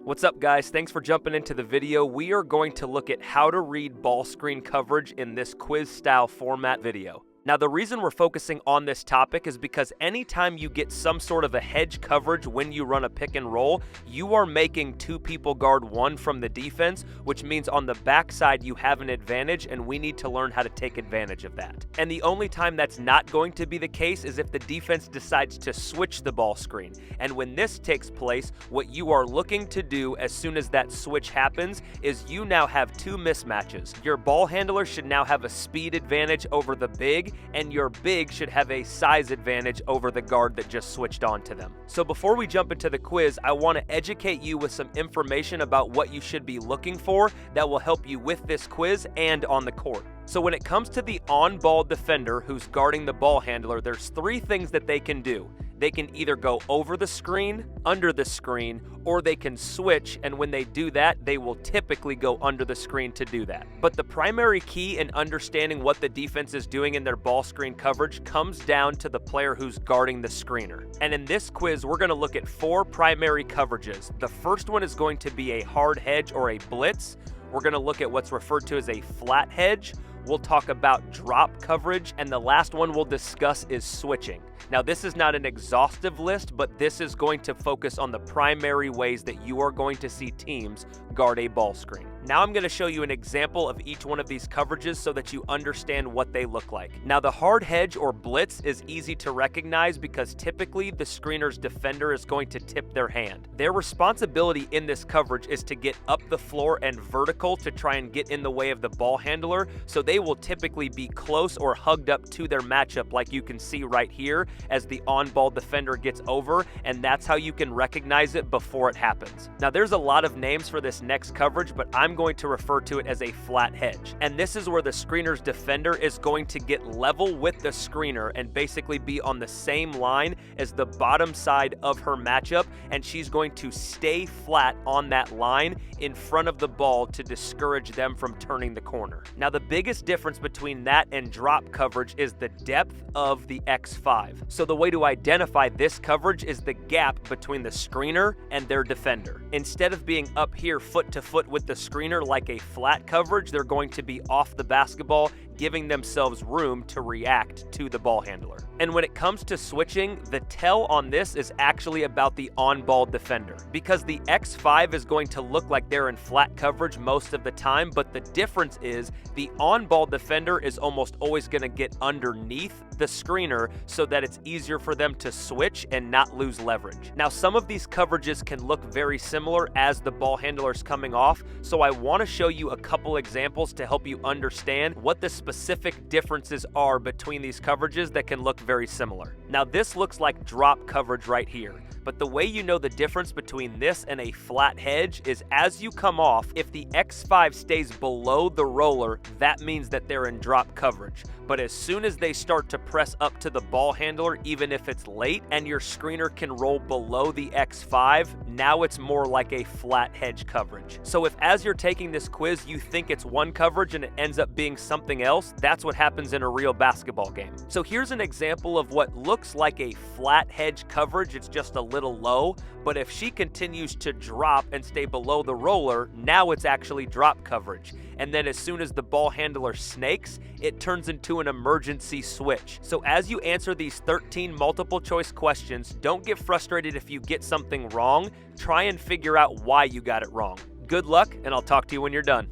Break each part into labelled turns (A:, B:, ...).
A: What's up, guys? Thanks for jumping into the video. We are going to look at how to read ball screen coverage in this quiz style format video. Now, the reason we're focusing on this topic is because anytime you get some sort of a hedge coverage when you run a pick and roll, you are making two people guard one from the defense, which means on the backside you have an advantage, and we need to learn how to take advantage of that. And the only time that's not going to be the case is if the defense decides to switch the ball screen. And when this takes place, what you are looking to do as soon as that switch happens is you now have two mismatches. Your ball handler should now have a speed advantage over the big, and your big should have a size advantage over the guard that just switched on to them. So before we jump into the quiz, I want to educate you with some information about what you should be looking for that will help you with this quiz and on the court. So when it comes to the on-ball defender who's guarding the ball handler, there's three things that they can do. They can either go over the screen, under the screen, or they can switch, and when they do that, they will typically go under the screen to do that. But the primary key in understanding what the defense is doing in their ball screen coverage comes down to the player who's guarding the screener. And in this quiz, we're going to look at four primary coverages. The first one is going to be a hard hedge or a blitz. We're going to look at what's referred to as a flat hedge. We'll talk about drop coverage, and the last one we'll discuss is switching. Now, this is not an exhaustive list, but this is going to focus on the primary ways that you are going to see teams guard a ball screen. Now I'm going to show you an example of each one of these coverages so that you understand what they look like. Now, the hard hedge or blitz is easy to recognize because typically the screener's defender is going to tip their hand. Their responsibility in this coverage is to get up the floor and vertical to try and get in the way of the ball handler, so they will typically be close or hugged up to their matchup like you can see right here as the on-ball defender gets over, and that's how you can recognize it before it happens. Now, there's a lot of names for this next coverage, but I'm going to refer to it as a flat hedge. And this is where the screener's defender is going to get level with the screener and basically be on the same line as the bottom side of her matchup, and she's going to stay flat on that line in front of the ball to discourage them from turning the corner. Now, the biggest difference between that and drop coverage is the depth of the X5. So the way to identify this coverage is the gap between the screener and their defender. Instead of being up here foot to foot with the screener like a flat coverage, they're going to be off the basketball, giving themselves room to react to the ball handler. And when it comes to switching, the tell on this is actually about the on-ball defender, because the X5 is going to look like they're in flat coverage most of the time, but the difference is the on-ball defender is almost always going to get underneath the screener so that it's easier for them to switch and not lose leverage. Now, some of these coverages can look very similar as the ball handler's coming off, so I want to show you a couple examples to help you understand what the specific differences are between these coverages that can look very similar. Now, this looks like drop coverage right here, but the way you know the difference between this and a flat hedge is as you come off, if the X5 stays below the roller, that means that they're in drop coverage. But as soon as they start to press up to the ball handler, even if it's late, and your screener can roll below the X5, now it's more like a flat hedge coverage. So if as you're taking this quiz, you think it's one coverage and it ends up being something else, that's what happens in a real basketball game. So here's an example of what looks like a flat hedge coverage. It's just a little low, but if she continues to drop and stay below the roller, now it's actually drop coverage. And then as soon as the ball handler snakes, it turns into an emergency switch. So as you answer these 13 multiple choice questions, don't get frustrated if you get something wrong. Try and figure out why you got it wrong. Good luck, and I'll talk to you when you're done.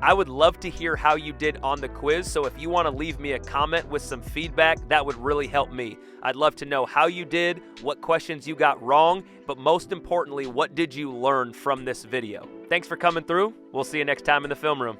A: I would love to hear how you did on the quiz, so if you want to leave me a comment with some feedback, that would really help me. I'd love to know how you did, what questions you got wrong, but most importantly, what did you learn from this video? Thanks for coming through. We'll see you next time in the film room.